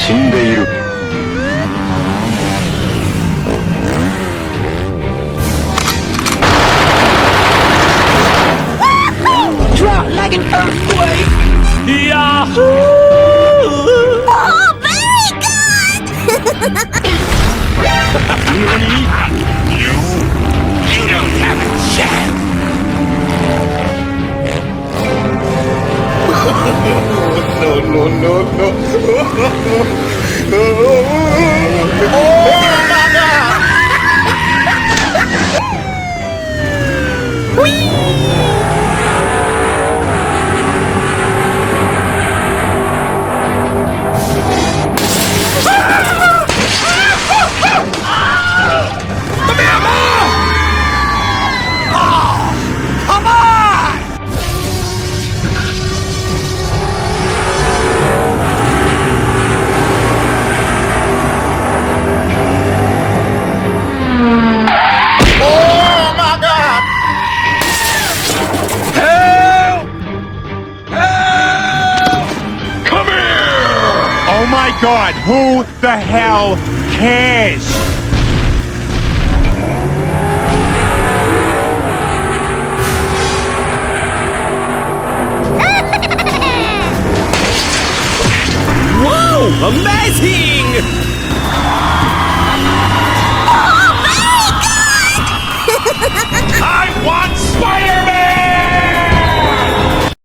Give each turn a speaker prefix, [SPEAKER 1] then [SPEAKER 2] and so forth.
[SPEAKER 1] 死んでいる。
[SPEAKER 2] Drop like an earthquake!
[SPEAKER 3] Yahoo!
[SPEAKER 4] Oh, very good!
[SPEAKER 3] You don't have a chance.
[SPEAKER 5] Oh my god, who the hell cares?
[SPEAKER 3] Wow! Amazing!